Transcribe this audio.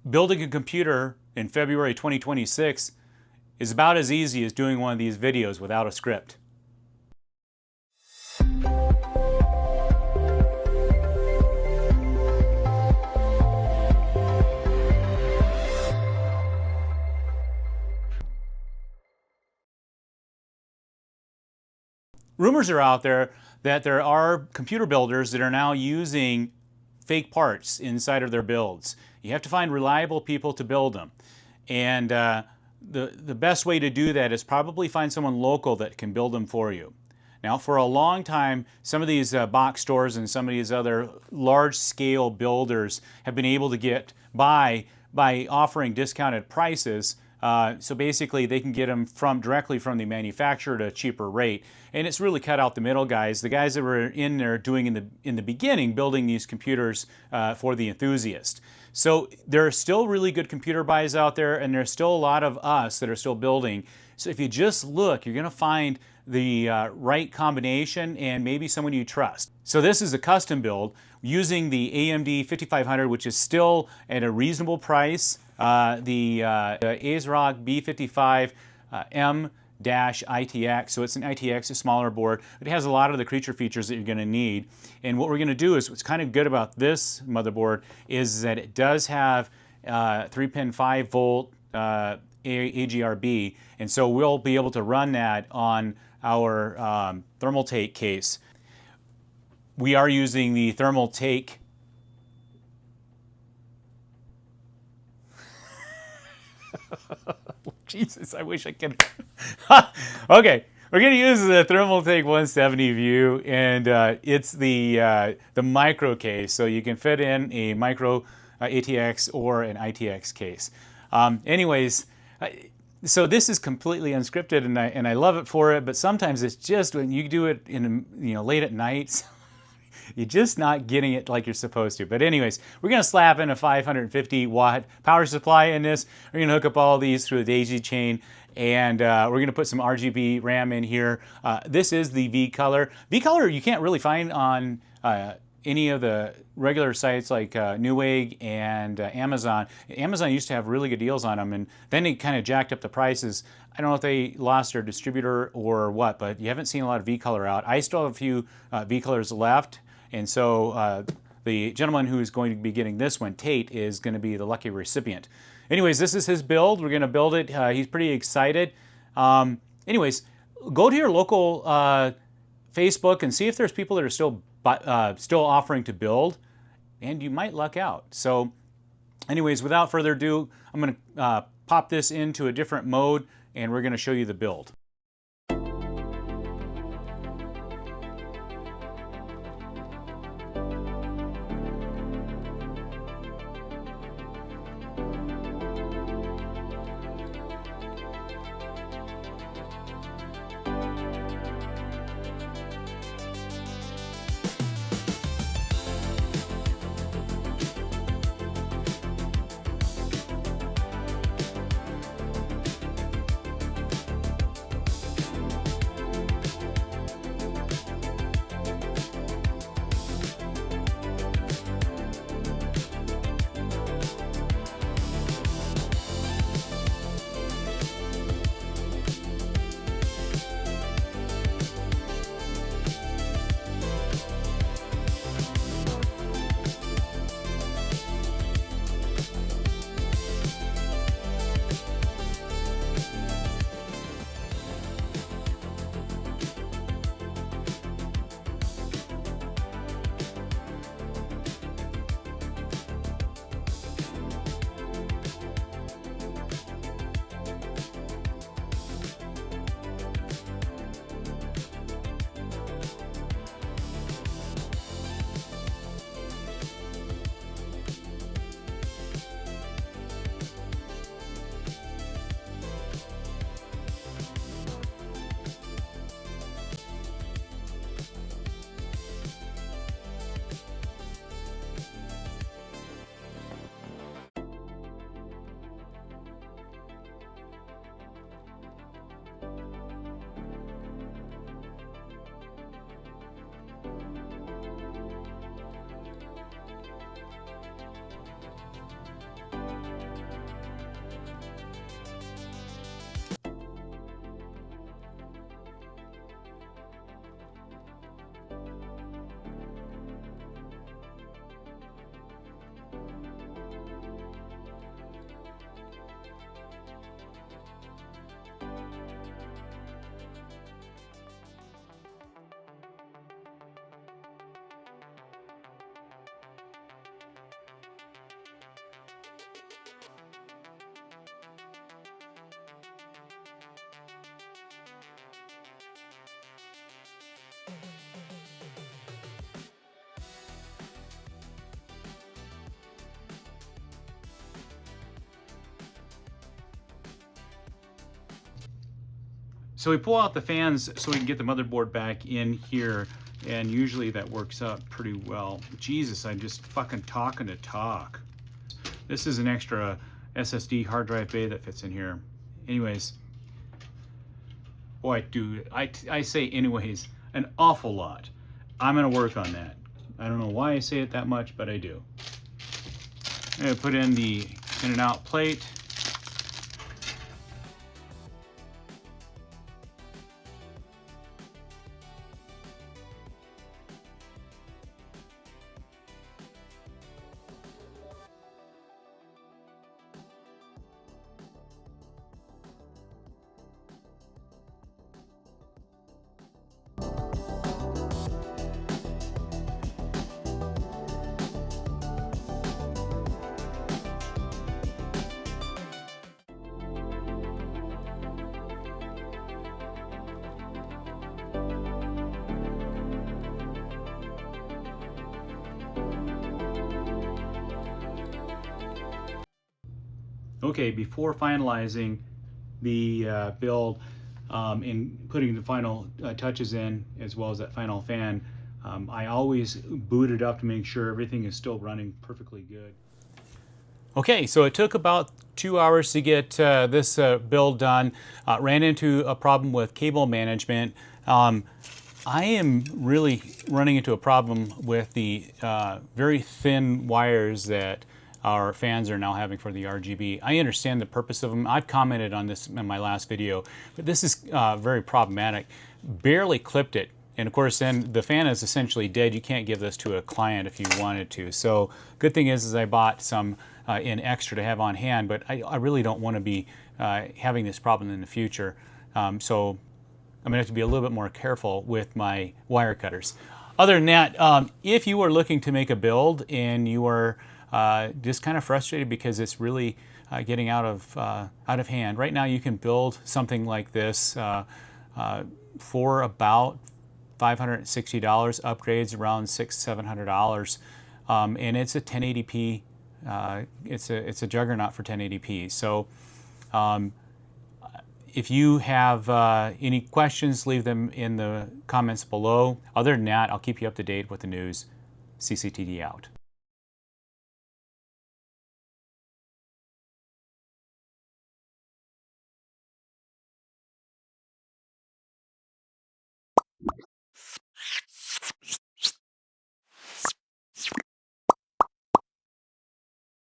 Building a computer in February 2026 is about as easy as doing one of these videos without a script. Rumors are out there that there are computer builders that are now using fake parts inside of their builds. You have to find reliable people to build them. And the best way to do that is probably find someone local that can build them for you. Now, for a long time, some of these box stores and some of these other large-scale builders have been able to get by offering discounted prices. So basically, they can get them directly from the manufacturer at a cheaper rate, and it's really cut out the middle guys. The guys that were in there doing in the beginning, building these computers for the enthusiast. So there are still really good computer buys out there, and there's still a lot of us that are still building. So if you just look, you're going to find the right combination and maybe someone you trust. So this is a custom build using the AMD 5500, which is still at a reasonable price. The ASRock B55 M-ITX, so it's an ITX, a smaller board. It has a lot of the creature features that you're going to need. And what we're going to do is, what's kind of good about this motherboard is that it does have 3-pin 5-volt ARGB, and so we'll be able to run that on our Thermaltake case. We are using the Thermaltake Jesus, I wish I could. Okay, we're going to use the Thermaltake 170 View, and it's the micro case, so you can fit in a micro ATX or an ITX case. Anyways, so this is completely unscripted, and I love it for it. But sometimes it's just when you do it in late at night. You're just not getting it like you're supposed to. But anyways, we're going to slap in a 550 watt power supply in this. We're going to hook up all these through a daisy chain, and we're going to put some RGB RAM in here. This is the V-Color. V-Color you can't really find on any of the regular sites like Newegg and Amazon. Amazon used to have really good deals on them, and then they kind of jacked up the prices. I don't know if they lost their distributor or what, but you haven't seen a lot of V-Color out. I still have a few V-Colors left. And so the gentleman who is going to be getting this one, Tate, is going to be the lucky recipient. Anyways, this is his build. We're going to build it. He's pretty excited. Anyways, go to your local Facebook and see if there's people that are still offering to build, and you might luck out. So anyways, without further ado, I'm going to pop this into a different mode, and we're going to show you the build. So we pull out the fans so we can get the motherboard back in here, and usually that works out pretty well. Jesus, I'm just fucking talking to talk. This is an extra SSD hard drive bay that fits in here. Anyways, boy, dude, I say anyways an awful lot. I'm gonna work on that. I don't know why I say it that much, but I do. I'm gonna put in the in and out plate. Okay, before finalizing the build and putting the final touches in, as well as that final fan, I always boot it up to make sure everything is still running perfectly good. Okay, so it took about 2 hours to get this build done. Ran into a problem with cable management. I am really running into a problem with the very thin wires that our fans are now having for the RGB. I understand the purpose of them. I've commented on this in my last video, but this is very problematic. Barely clipped it. And of course, then the fan is essentially dead. You can't give this to a client if you wanted to. So good thing is I bought some in extra to have on hand, but I really don't want to be having this problem in the future. So I'm gonna have to be a little bit more careful with my wire cutters. Other than that, if you are looking to make a build and you are just kind of frustrated because it's really getting out of hand. Right now you can build something like this for about $560, upgrades around $600-700, and it's a 1080p. It's a juggernaut for 1080p. So if you have any questions, leave them in the comments below. Other than that, I'll keep you up to date with the news. CCTD out.